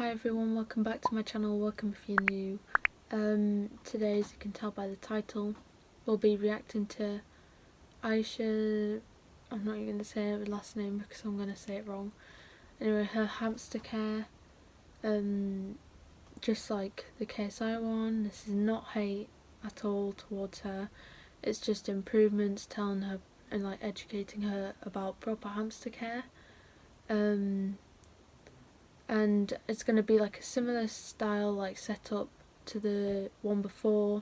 Hi everyone, welcome back to my channel, welcome if you're new. Today, as you can tell by the title, we'll be reacting to Isha, I'm not even going to say her last name because I'm going to say it wrong. Anyway, her hamster care, just like the KSI one. This is not hate at all towards her, it's just improvements, telling her and like educating her about proper hamster care. And it's going to be like a similar style like setup to the one before,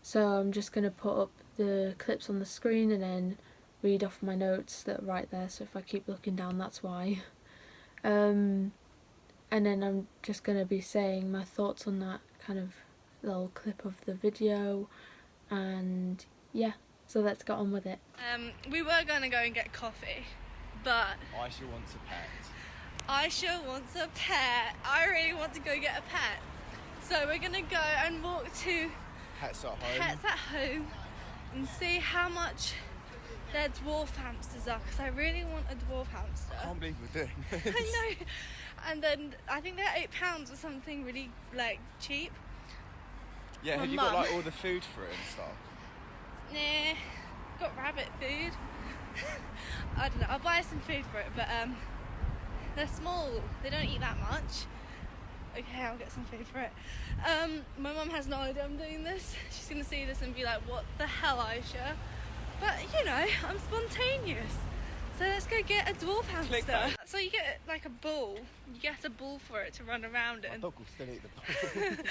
so I'm just going to put up the clips on the screen and then read off my notes that are right there, so if I keep looking down that's why. And then I'm just going to be saying my thoughts on that kind of little clip of the video, and yeah, so let's get on with it. We were going to go and get coffee, but Isha wants a pet. Isha wants a pet. I really want to go get a pet. So we're going to go and walk to Pets at Home and see how much their dwarf hamsters are, because I really want a dwarf hamster. I can't believe we're doing this. I know. And then I think they're £8 or something really like cheap. Yeah, have you got like all the food for it and stuff? Nah, got rabbit food. I don't know, I'll buy some food for it, but they're small, they don't eat that much. Okay, I'll get some food for it. My mum has no idea I'm doing this. She's gonna see this and be like, what the hell, Isha? But you know, I'm spontaneous. So let's go get a dwarf hamster. So you get like a ball. You get a ball for it to run around in. My dog will still eat the ball.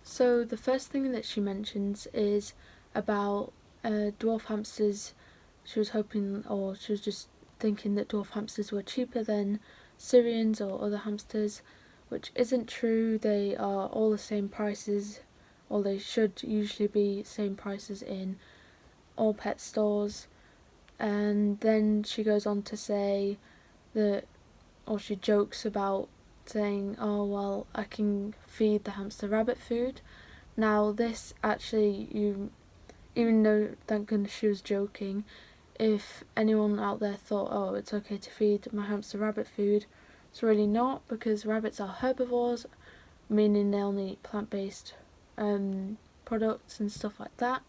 So the first thing that she mentions is about dwarf hamsters. She was hoping, or she was just thinking that dwarf hamsters were cheaper than Syrians or other hamsters, which isn't true. They are all the same prices, or they should usually be same prices in all pet stores. And then she goes on to say that, or she jokes about saying, oh well, I can feed the hamster rabbit food. Now this actually, even though thank goodness she was joking, if anyone out there thought, oh, it's okay to feed my hamster rabbit food, it's really not, because rabbits are herbivores, meaning they only eat plant-based products and stuff like that,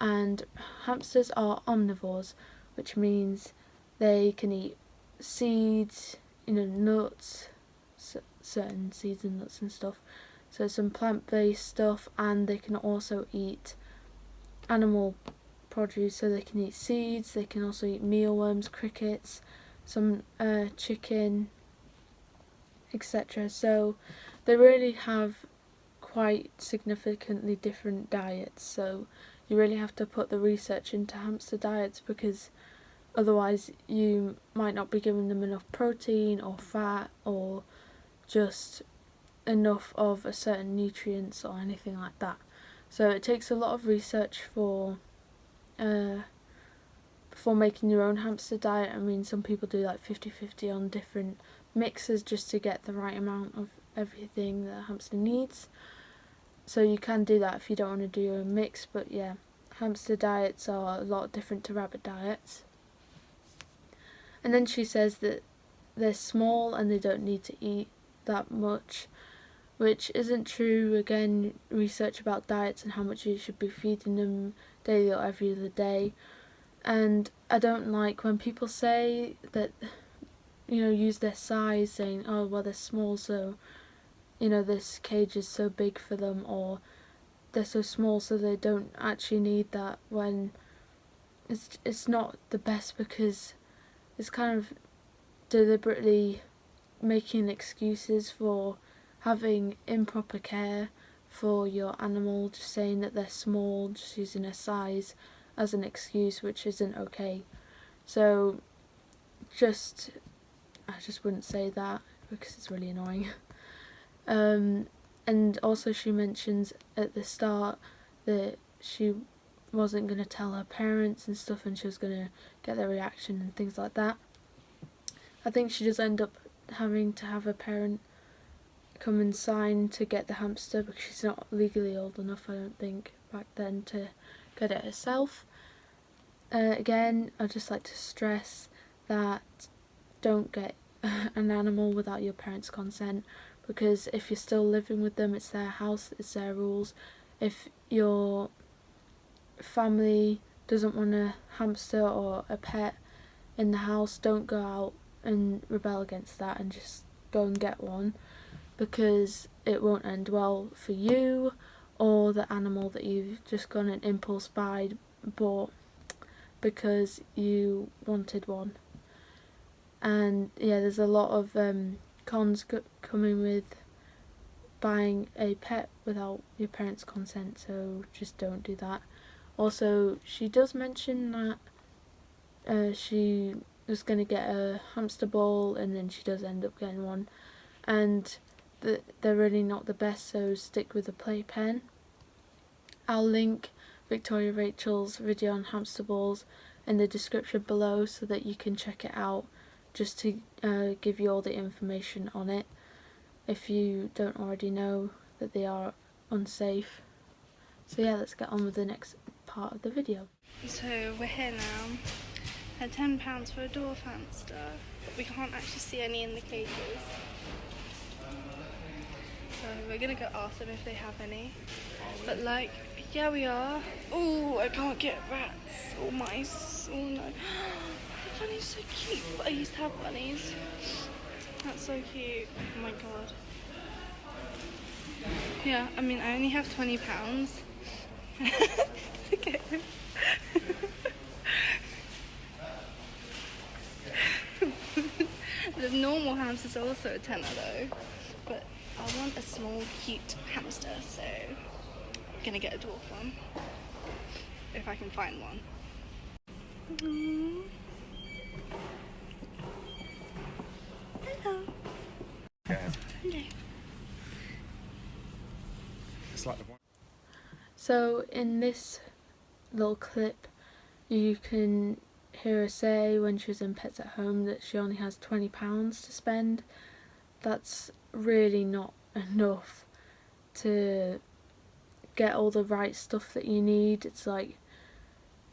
and hamsters are omnivores, which means they can eat seeds, nuts, certain seeds and nuts and stuff, so some plant-based stuff, and they can also eat animal produce, so they can eat seeds, they can also eat mealworms, crickets, some chicken, etc. So they really have quite significantly different diets, so you really have to put the research into hamster diets, because otherwise you might not be giving them enough protein or fat or just enough of a certain nutrients or anything like that. So it takes a lot of research for before making your own hamster diet. I mean, some people do like 50-50 on different mixes just to get the right amount of everything that a hamster needs. So you can do that if you don't want to do a mix, but yeah, hamster diets are a lot different to rabbit diets. And then she says that they're small and they don't need to eat that much, which isn't true. Again, research about diets and how much you should be feeding them daily or every other day. And I don't like when people say that, use their size, saying, oh well, they're small, so this cage is so big for them, or they're so small so they don't actually need that, when it's not the best, because it's kind of deliberately making excuses for having improper care for your animal, just saying that they're small, just using their size as an excuse, which isn't okay. So I just wouldn't say that, because it's really annoying. And also she mentions at the start that she wasn't going to tell her parents and stuff, and she was going to get their reaction and things like that. I think she does end up having to have a parent come and sign to get the hamster, because she's not legally old enough, I don't think, back then to get it herself. Again, I'd just like to stress that don't get an animal without your parents' consent, because if you're still living with them, it's their house, it's their rules. If your family doesn't want a hamster or a pet in the house, don't go out and rebel against that and just go and get one, because it won't end well for you or the animal that you've just gone and impulse bought because you wanted one. And yeah, there's a lot of cons coming with buying a pet without your parents' consent, so just don't do that. Also, she does mention that she was going to get a hamster ball, and then she does end up getting one, and they're really not the best, so stick with a playpen. I'll link Victoria Raechel's video on hamster balls in the description below so that you can check it out, just to give you all the information on it if you don't already know that they are unsafe. So yeah, let's get on with the next part of the video. So we're here now at £10 for a dwarf hamster, but we can't actually see any in the cages. So we're gonna go ask them if they have any. But like, yeah, we are. Oh, I can't get rats or mice. Oh no. The bunny's so cute. I used to have bunnies. That's so cute. Oh my god. Yeah, I mean, I only have £20. Look at him. The normal hamsters are also a tenner though, but I want a small cute hamster, so I'm gonna get a dwarf one if I can find one. Hello. Yeah. Hello. It's like the one. So in this little clip, you can hear her say when she was in Pets at Home that she only has £20 to spend. That's really not enough to get all the right stuff that you need. It's like,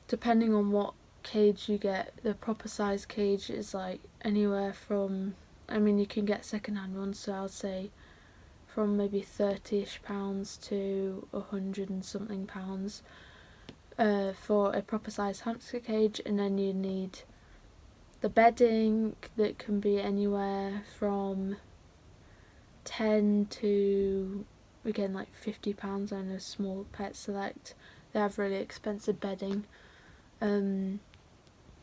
depending on what cage you get, the proper size cage is like anywhere from, I mean, you can get second-hand ones, so I'd say from maybe £30ish to £100 and something for a proper size hamster cage. And then you need the bedding that can be anywhere from 10 to, again, like £50. I know Small Pet Select, they have really expensive bedding.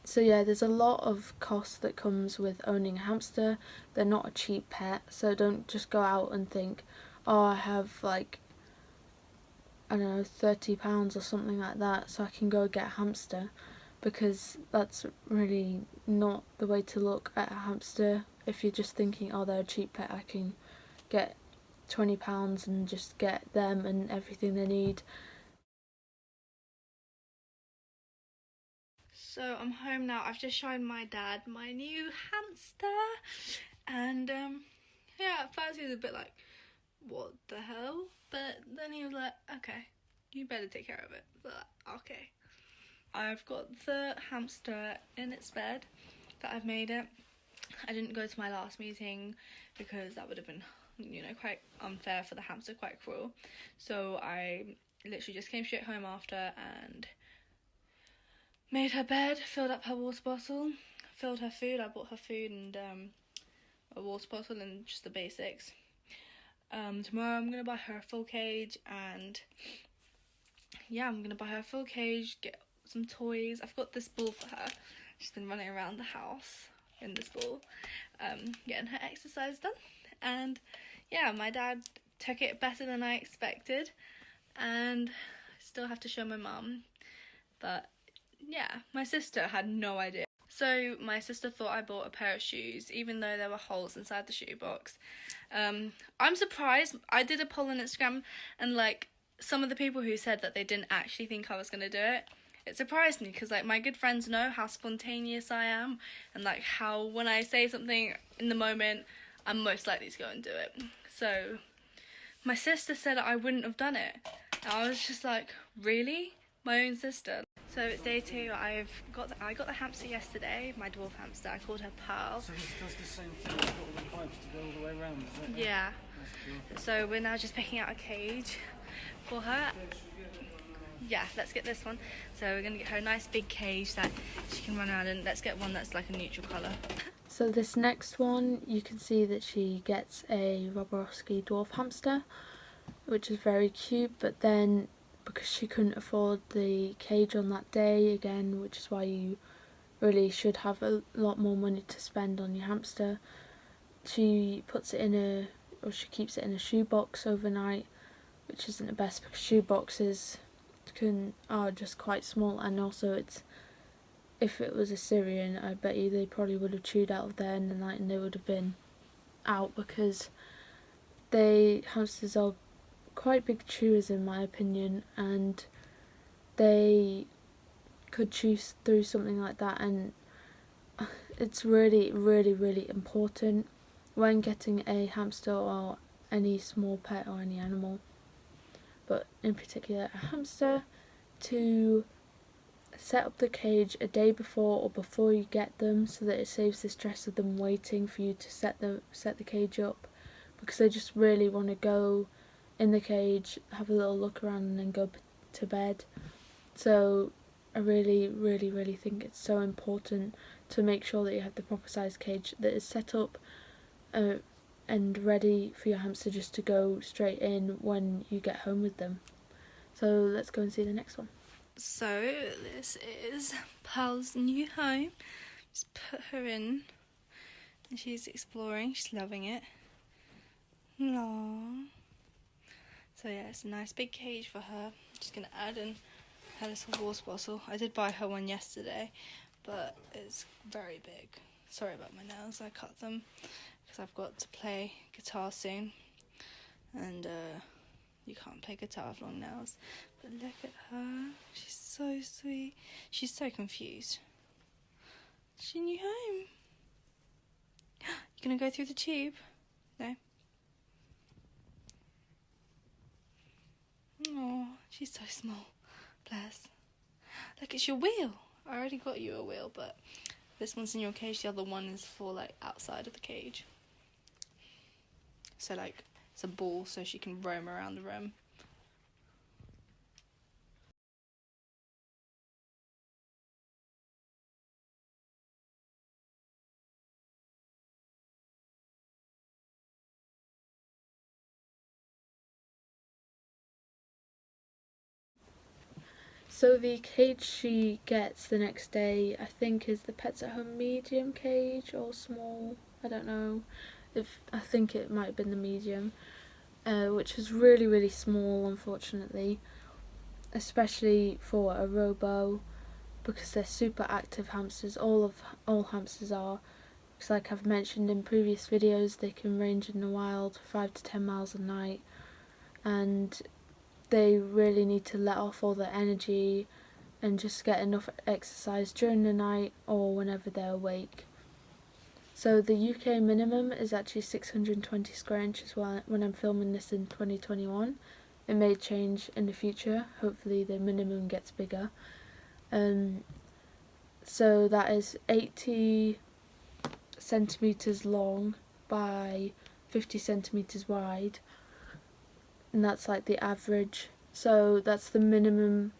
So yeah, there's a lot of cost that comes with owning a hamster. They're not a cheap pet, so don't just go out and think, oh, I have like, I don't know, £30 or something like that, so I can go get a hamster, because that's really not the way to look at a hamster. If you're just thinking, oh, they're a cheap pet, I can get £20 and just get them and everything they need. So I'm home now. I've just shown my dad my new hamster, and yeah, at first he was a bit like, what the hell? But then he was like, okay, you better take care of it. So like, okay. I've got the hamster in its bed that I've made it. I didn't go to my last meeting because that would have been, you know, quite unfair for the hamster, quite cruel. So I literally just came straight home after and made her bed, filled up her water bottle, filled her food. I bought her food and a water bottle and just the basics. Tomorrow I'm going to buy her a full cage, and yeah, I'm going to buy her a full cage, get some toys. I've got this ball for her. She's been running around the house in this ball, getting her exercise done. And yeah, my dad took it better than I expected, and I still have to show my mum. But yeah, my sister had no idea. So my sister thought I bought a pair of shoes, even though there were holes inside the shoebox. I'm surprised. I did a poll on Instagram, and like, some of the people who said that they didn't actually think I was going to do it, it surprised me, because like, my good friends know how spontaneous I am, and like how when I say something in the moment, I'm most likely to go and do it. So my sister said I wouldn't have done it, and I was just like, really? My own sister? So it's day 2. I got the hamster yesterday, my dwarf hamster. I called her Pearl. So this does the same thing. It's got all the pipes to go all the way around, is it? Yeah. That's cool. So we're now just picking out a cage for her. Yeah, let's get this one. So we're gonna get her a nice big cage that she can run around in. Let's get one that's like a neutral colour. So this next one, you can see that she gets a Roborowski dwarf hamster, which is very cute, but then because she couldn't afford the cage on that day, again, which is why you really should have a lot more money to spend on your hamster, she puts it in she keeps it in a shoebox overnight, which isn't the best because shoe boxes are just quite small, and also if it was a Syrian, I bet you they probably would have chewed out of there in the night and they would have been out, because hamsters are quite big chewers in my opinion, and they could chew through something like that, and it's really, really, really important when getting a hamster or any small pet or any animal, but in particular a hamster, to set up the cage a day before or before you get them, so that it saves the stress of them waiting for you to set the cage up, because they just really want to go in the cage, have a little look around and then go to bed. So I really, really, really think it's so important to make sure that you have the proper size cage that is set up and ready for your hamster just to go straight in when you get home with them. So let's go and see the next one. So this is Pearl's new home. Just put her in and she's exploring, she's loving it. Aww. So yeah, it's a nice big cage for her. Just gonna add in her little water bottle. I did buy her one yesterday, but it's very big. Sorry about my nails, I cut them because I've got to play guitar soon, and you can't play guitar with long nails. But look at her, she's so sweet. She's so confused. Is your new home? You gonna go through the tube? No? Oh, she's so small. Bless. Look, it's your wheel. I already got you a wheel, but this one's in your cage. The other one is for like outside of the cage. So like it's a ball, so she can roam around the room. So the cage she gets the next day, I think, is the Pets at Home medium cage or small. I don't know. I think it might have been the medium, which is really, really small, unfortunately, especially for a robo, because they're super active hamsters. All hamsters are. Because like I've mentioned in previous videos, they can range in the wild 5 to 10 miles a night, and they really need to let off all their energy and just get enough exercise during the night or whenever they're awake. So the UK minimum is actually 620 square inches when I'm filming this in 2021. It may change in the future, hopefully the minimum gets bigger. So that is 80 centimetres long by 50 centimetres wide, and that's like the average. So that's the minimum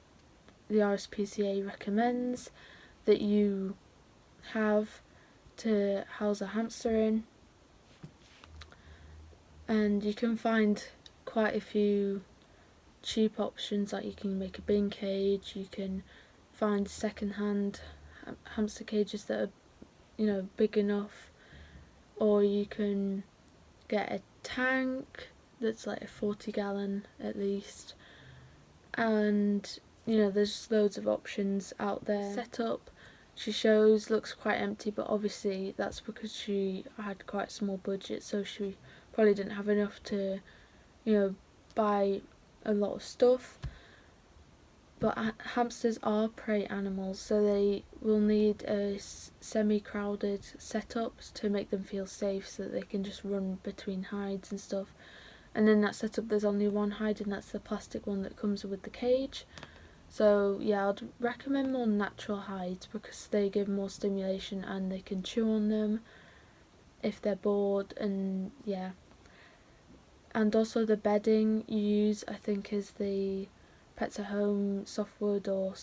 the RSPCA recommends that you have to house a hamster in. And you can find quite a few cheap options, like you can make a bin cage, you can find second-hand hamster cages that are big enough, or you can get a tank that's like a 40-gallon at least, and there's loads of options out there. Setup, she shows, looks quite empty, but obviously that's because she had quite a small budget, so she probably didn't have enough to buy a lot of stuff. But hamsters are prey animals, so they will need a semi-crowded setup to make them feel safe, so that they can just run between hides and stuff. And in that setup there's only one hide, and that's the plastic one that comes with the cage. So yeah, I'd recommend more natural hides because they give more stimulation and they can chew on them if they're bored, and yeah. And also the bedding you use, I think, is the Pets at Home softwood or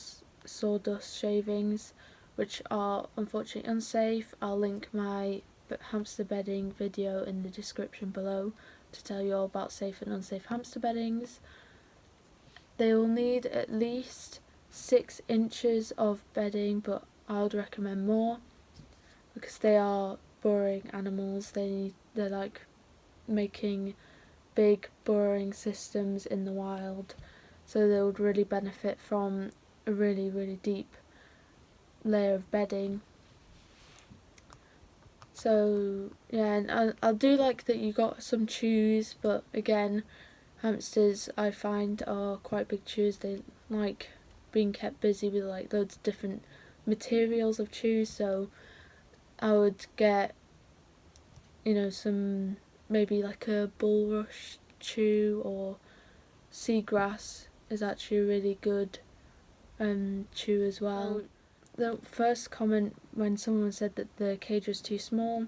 sawdust shavings, which are unfortunately unsafe. I'll link my hamster bedding video in the description below to tell you all about safe and unsafe hamster beddings. They will need at least 6 inches of bedding, but I would recommend more because they are burrowing animals. They're like making big burrowing systems in the wild, so they would really benefit from a really, really deep layer of bedding. So yeah, and I do like that you got some chews, but again, hamsters I find are quite big chews. They like being kept busy with like loads of different materials of chews, so I would get, you know, some, maybe like a bulrush chew, or seagrass is actually a really good chew as well. The first comment when someone said that the cage was too small,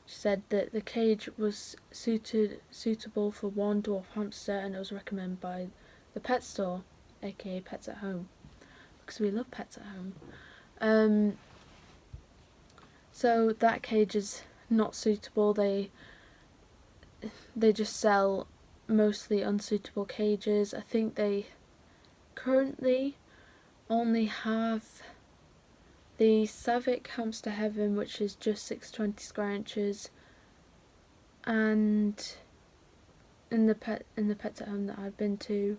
she said that the cage was suitable for one dwarf hamster and it was recommended by the pet store, aka Pets at Home, because we love Pets at Home. So that cage is not suitable. They just sell mostly unsuitable cages. I think they currently only have the Savick Hamster Heaven, which is just 620 square inches, and in the Pets at Home that I've been to,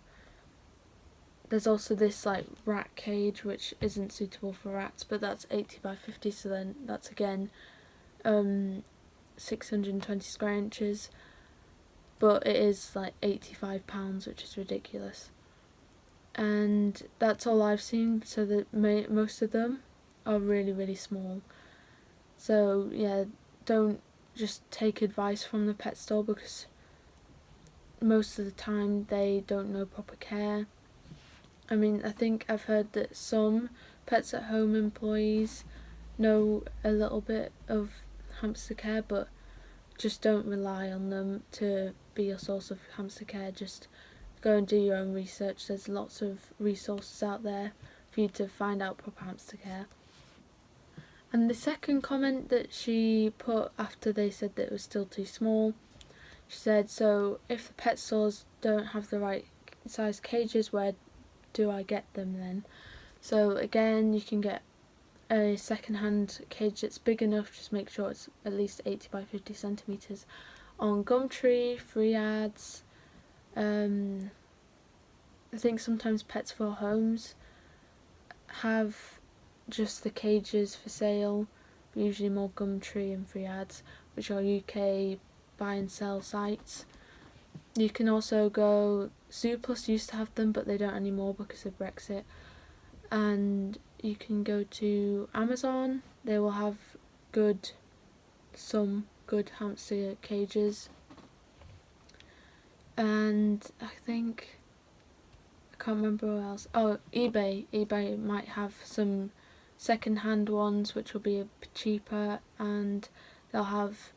there's also this like rat cage which isn't suitable for rats, but that's 80 by 50, so then that's again 620 square inches, but it is like £85, which is ridiculous. And that's all I've seen, so that most of them are really, really small. So yeah, don't just take advice from the pet store, because most of the time they don't know proper care. I mean, I think I've heard that some Pets at Home employees know a little bit of hamster care, but just don't rely on them to be your source of hamster care. Just go and do your own research. There's lots of resources out there for you to find out proper hamster care. And the second comment that she put after they said that it was still too small, she said, so if the pet stores don't have the right size cages, where do I get them then? So again, you can get a second-hand cage that's big enough. Just make sure it's at least 80 by 50 centimetres on Gumtree, free ads. I think sometimes Pets for Homes have just the cages for sale, but usually more Gumtree and free ads, which are UK buy and sell sites. You can also go, Zooplus used to have them, but they don't anymore because of Brexit. And you can go to Amazon. They will have some good hamster cages. And I think, I can't remember who else. Oh, eBay. eBay might have some second-hand ones which will be a bit cheaper, and they'll have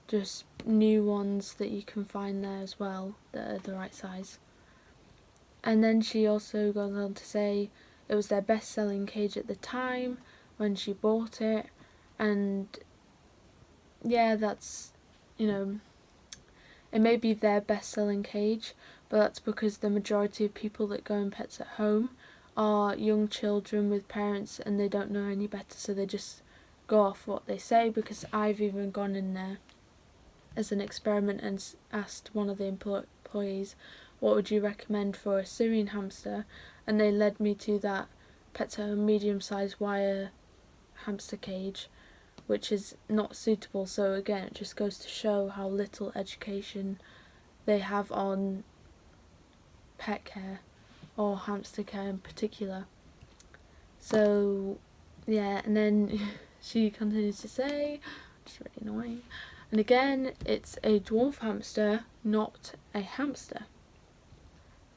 just new ones that you can find there as well that are the right size. And then she also goes on to say it was their best-selling cage at the time when she bought it, and yeah, that's, you know, it may be their best-selling cage, but that's because the majority of people that go in Pets at Home are young children with parents and they don't know any better, so they just go off what they say. Because I've even gone in there as an experiment and asked one of the employees, what would you recommend for a Syrian hamster, and they led me to that Pets at Home medium-sized wire hamster cage, which is not suitable. So again, it just goes to show how little education they have on pet care, or hamster care in particular. So yeah, and then she continues to say, which is really annoying, and again, it's a dwarf hamster, not a hamster.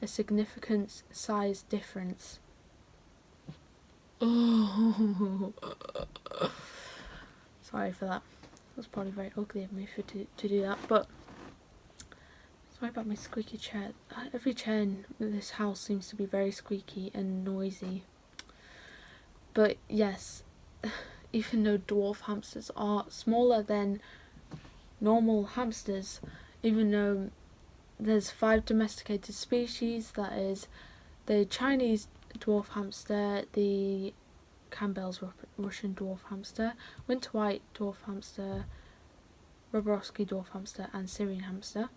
a significant size difference. Oh, sorry for that. That was probably very ugly of me to do that, but sorry about my squeaky chair. Every chair in this house seems to be very squeaky and noisy. But yes, even though dwarf hamsters are smaller than normal hamsters, even though there's 5 domesticated species, that is the Chinese dwarf hamster, the Campbell's Russian dwarf hamster, winter white dwarf hamster, Roborowski dwarf hamster and Syrian hamster.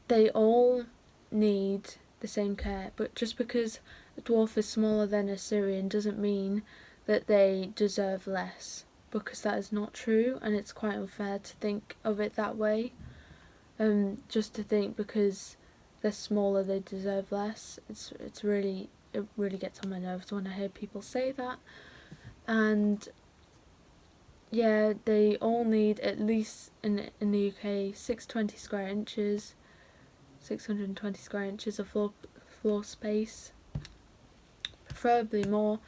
They all need the same care, but just because a dwarf is smaller than a Syrian doesn't mean that they deserve less, because that is not true, and it's quite unfair to think of it that way. Just to think because they're smaller they deserve less. It really gets on my nerves when I hear people say that. And yeah, they all need at least in the UK 620 square inches, 620 square inches of floor space, preferably more.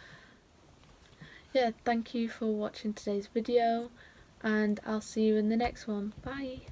Yeah, thank you for watching today's video, and I'll see you in the next one. Bye.